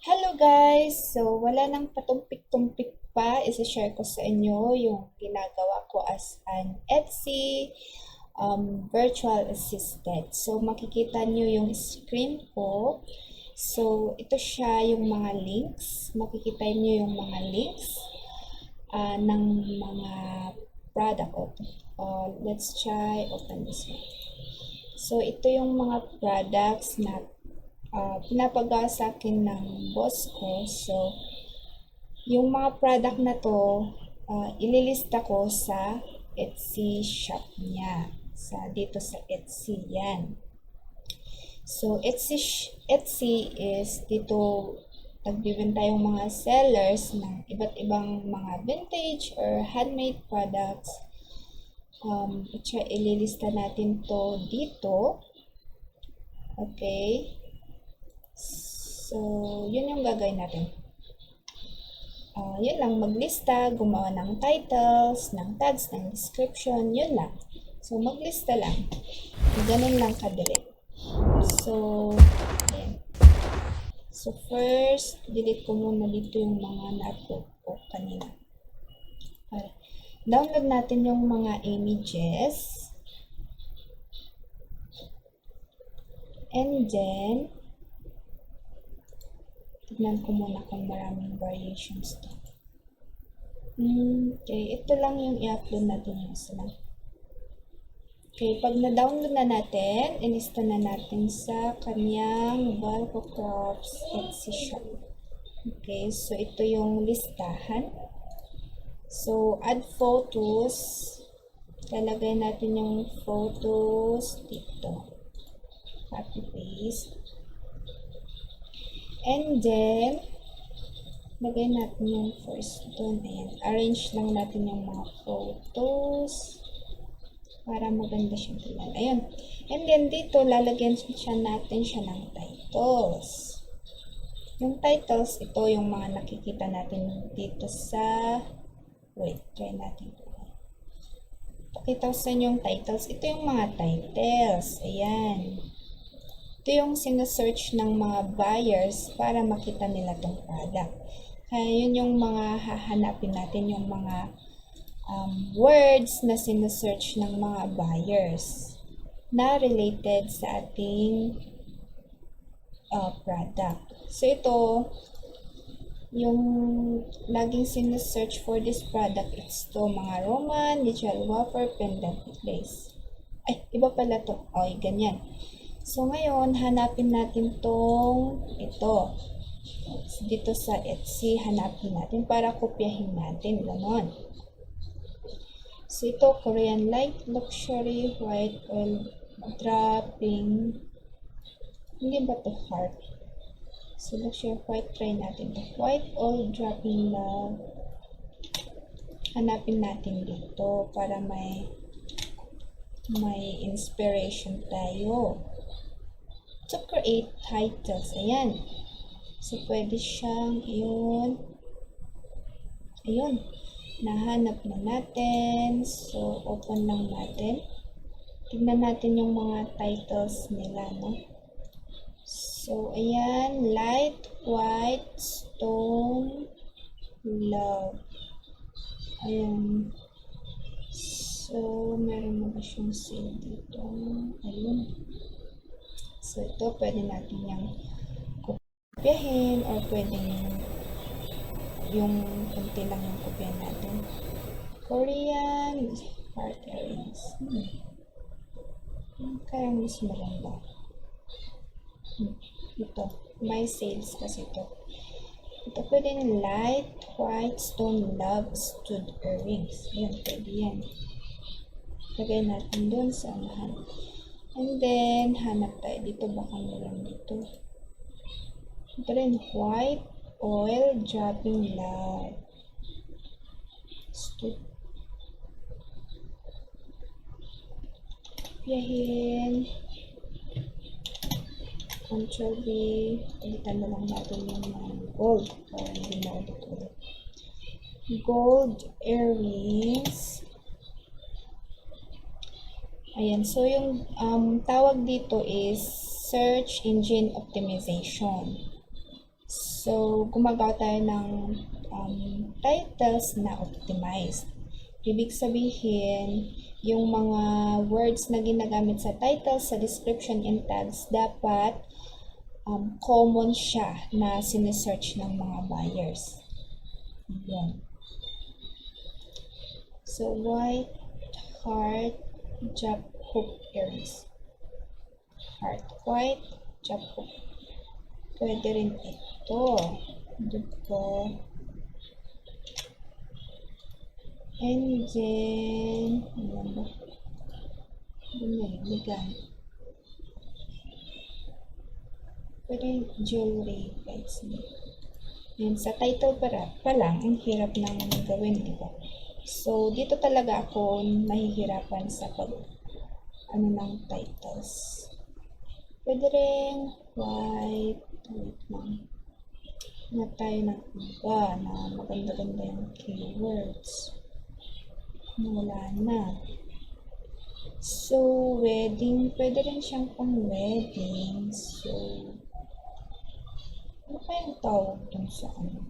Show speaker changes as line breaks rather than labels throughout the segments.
Hello guys! So, wala nang patumpik-tumpik pa. Isa-share ko sa inyo yung ginagawa ko as an Etsy virtual assistant. So, makikita nyo yung screen ko. So, ito siya yung mga links. Makikita nyo yung mga links ng mga product. Let's try open this one. So, ito yung mga products na pinapagawa sa akin ng boss ko. So, yung mga product na to, ililista ko sa Etsy shop niya. Dito sa Etsy yan. So, Etsy is dito nagbibenta yung mga sellers ng iba't ibang mga vintage or handmade products. Ililista natin to dito. Okay. So, yun yung gagawin natin. Yun lang, maglista, gumawa ng titles, ng tags, ng description, yun lang. So, maglista lang. Ganun lang kadali. So, ayan. So, first, delete ko muna dito yung mga na-upload ko kanina. Download natin yung mga images. And then, tignan ko muna kung maraming variations to. Okay, ito lang yung i-upload natin yung isa lang. Okay, pag na-download na natin, inista na natin sa kanyang bulk of crops Etsy shop. Okay, so ito yung listahan. So, add photos. Lalagay natin yung photos dito. Copy paste. And then, lagay natin yung first doon. Ayan. Arrange lang natin yung mga photos para maganda siyang tingnan. Ayun. And then, dito, lalagyan natin siya ng titles. Yung titles, ito yung mga nakikita natin dito sa... Wait, try natin. Pakita ko sa inyo yung titles. Ito yung mga titles. Ayan. Ito yung sinesearch ng mga buyers para makita nila tong product. Kaya yun yung mga hahanapin natin, yung mga words na sinesearch ng mga buyers na related sa ating product. So ito, yung laging sinesearch for this product, it's to mga Roman, digital wafer, pendant necklace. Ay, iba pala to. Okay, ganyan. So, ngayon, hanapin natin tong ito. Dito sa Etsy, hanapin natin para kopyahin natin. Ganon. So, ito, Korean Light Luxury White Oil Dropping. Hindi ba ito heart? So, luxury white, try natin ito. White Oil Dropping Love. Hanapin natin dito para may inspiration tayo. To create titles. Ayan. So, pwede siyang ayun. Nahanap na natin. So, open lang natin. Tignan natin yung mga titles nila, no? So, ayan. Light, White, Stone, Love. Ayan. So, meron na ba siyang sale dito? Ayun. So, ito, pwede natin yung kopyahin or pwede yung kunti lang yung kopyahin natin. Korean heart earrings. Kaya mas maganda. Ito. May sales kasi ito. Ito pwede na light, white, stone, love, stud earrings. Ayan, pwede yan. Lagay natin dun sa unahan. And then, hanap tayo dito. Baka meron dito. Ito rin, white oil dropping light. Piyahin. Control B. Palitan na lang natin yung gold. Para hindi na ulit. Gold earrings. Ayan. So, yung tawag dito is search engine optimization. So, gumagawa tayo ng titles na optimized. Ibig sabihin, yung mga words na ginagamit sa titles, sa description and tags, dapat common siya na sinesearch ng mga buyers. Yan. So, white, heart, job hook earrings. Heart, white, job hook. Pwede rin ito. Dugo. And then, ano ba? Bumiligan. Pwede jewelry, guys. Yan, sa title pa lang, ang hirap nang gawin, di ba? So, dito talaga ako mahihirapan sa ng titles. Pwede rin white, wait lang. Na tayo ng iba na maganda-ganda yung keywords. Wala na. So, wedding, pwede rin siyang pang wedding. So, ano kayang tawag dun sa ano?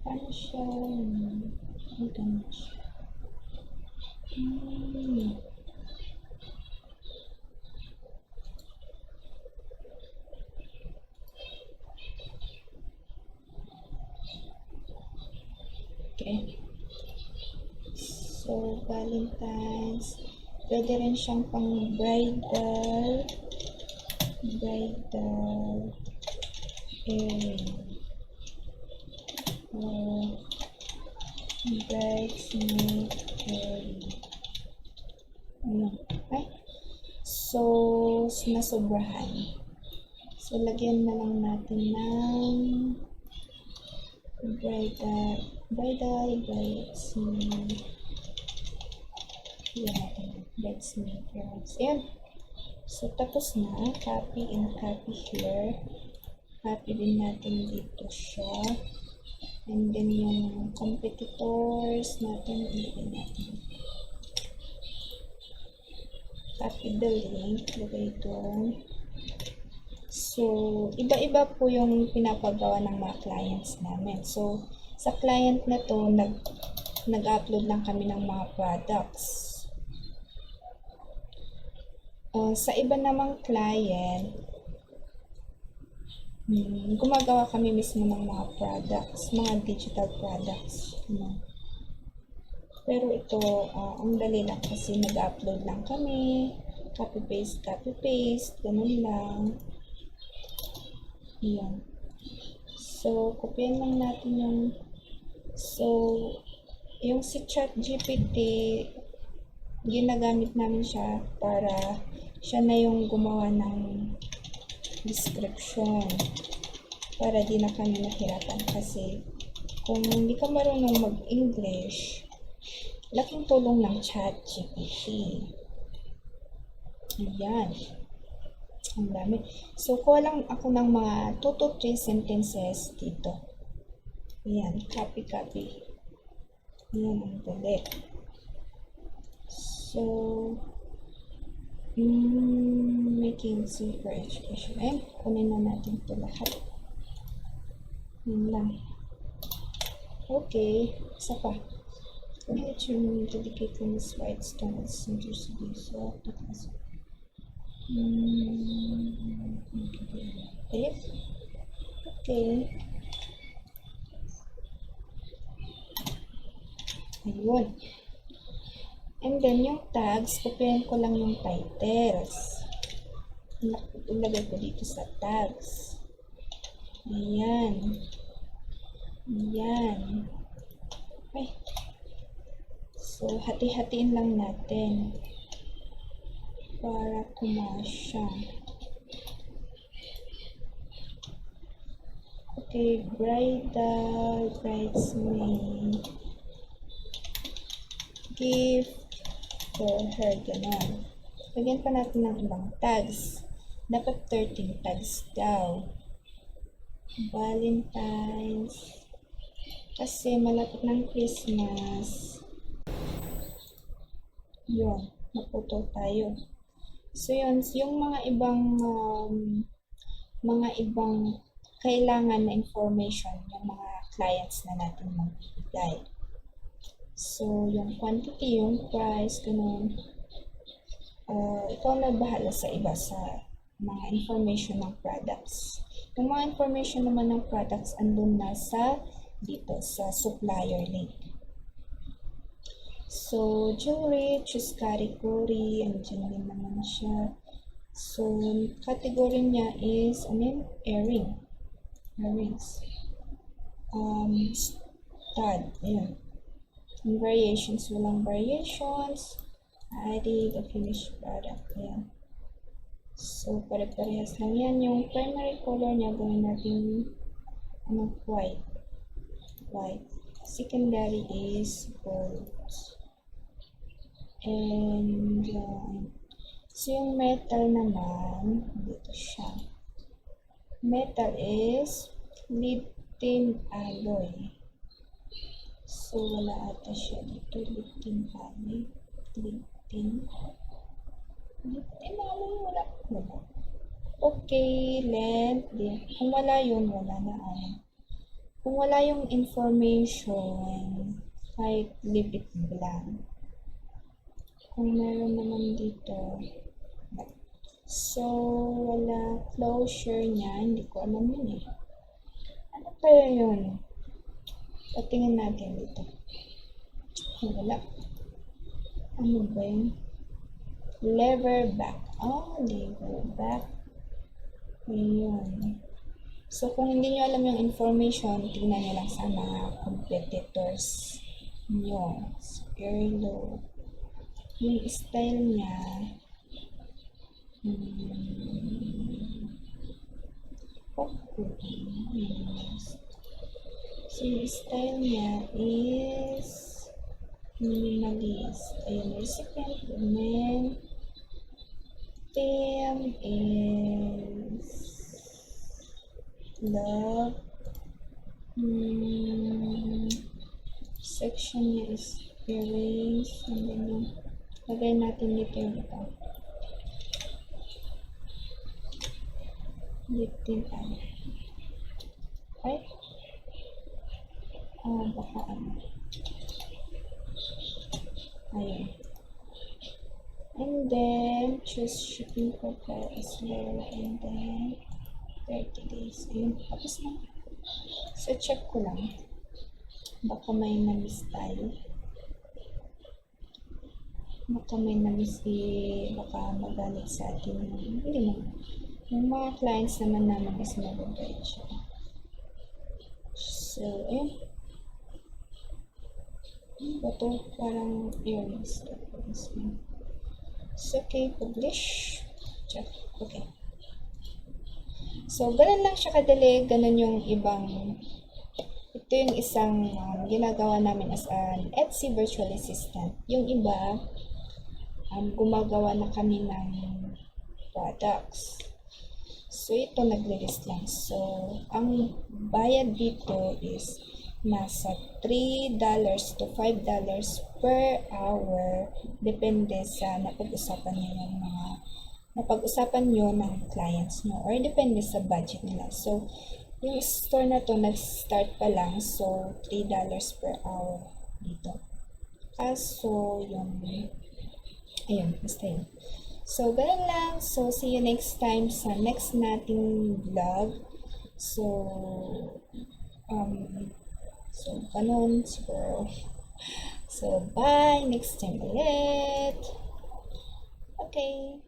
Paano siya? Ito na siya. Okay. So, Valentine's. Pwede rin siyang pang bridal earring. Bridesmaid earring. Ayan. Ay. So, nasobrahan. So, lagyan na lang natin ng bridesmaid. Bridesmaid earrings. Ayan. So, tapos na. Copy and copy here. Copy din natin dito siya. And then, yung competitors natin, ilagay natin. Copy the link. Lagay doon. So, iba-iba po yung pinapagawa ng mga clients namin. So, sa client na to, nag-upload lang kami ng mga products. Sa iba namang client, gumagawa kami mismo ng mga products, mga digital products. Pero ito, ang dali lang kasi nag-upload lang kami, copy-paste, ganun lang. Yan. So, kopyahin lang natin yung si ChatGPT, ginagamit namin siya para siya na yung gumawa ng description para di na kami nahirapan kasi kung hindi ka marunong mag-English, laking tulong ng ChatGPT. Ayan. Ang dami. So, kuha lang ako ng mga 2 to 3 sentences dito. Ayan. Copy. Ayan, ang dali. So, making safer education. Ayan, kunin na natin ito lahat. Ayan lang. Okay. Isa pa. Nature dedicate from this white stone as center city. So, okay. Ayun. And then, yung tags, kopyahin ko lang yung titles. Ilagay ko dito sa tags. Ayan. Ay. So, hati-hatiin lang natin para kumasya. Okay, bridal, bridesmaid, gift for her, ganon. Lagyan pa natin ng ibang tags. Dapat 13 tags daw. Valentine's. Kasi malapit ng Christmas. Yun, naputol tayo. So yun, yung mga ibang kailangan na information ng mga clients na natin magbibigay. So, yung quantity, yung price, ganun. Ikaw na bahala sa iba sa mga information ng products. Yung mga information naman ng products andun na dito sa supplier link. So, jewelry, choose category, andyan din naman siya. So, category niya is, earrings. Stud, ayan. And variations, walang variations. ID, the finished product, ayan. So, pare-parehas lang yan. Yung primary color niya, gawin natin, white. Secondary is gold. And, so yung metal naman, dito siya. Metal is lead tin alloy. So, wala ata siya dito. Lead tin alloy. Lead tin alloy, wala. Okay, length. Kung wala yun, wala na. Kung wala yung information, kahit leave it blank. Kung meron naman dito, so, wala closure niya. Hindi ko alam yun eh. Ano kaya yun? Patingin natin dito. Wala. Ano ba yun? Lever back. Lever back. Ayun. So, kung hindi nyo alam yung information, tingnan nyo lang sa mga competitors nyo. Earlobe. Yung style niya, so yung style niya is minimalist. Ayun, recipient, women. Theme is love. Section niya is earrings. And then lagay natin dito yung ito. Lifting ano. Okay? Baka ano. Ayun. And then, choose shipping profile as well. And then, 30 days. Ayun. Tapos na. So, check ko lang. Baka may na-miss tayo. Baka may na-miss baka magalit sa atin. Hindi naman. Yung mga clients naman namin is mababait siya. So, ayun. Ito, parang earrings. So, okay, publish. Check. Okay. So, ganun lang siya kadali. Ganun yung ibang, ito yung isang ginagawa namin as an Etsy virtual assistant. Yung iba, gumagawa na kami ng products. So, ito nagre-list lang. So, ang bayad dito is nasa $3 to $5 per hour. Depende sa napag-usapan nyo ng clients mo. Or depende sa budget nila. So, yung store na to, nag-start pa lang. So, $3 per hour dito. Kaso, ayun, basta yun. So, ganun lang. So, see you next time sa next nating vlog. So, ganun siguro. So, bye! Next time ulit! Okay.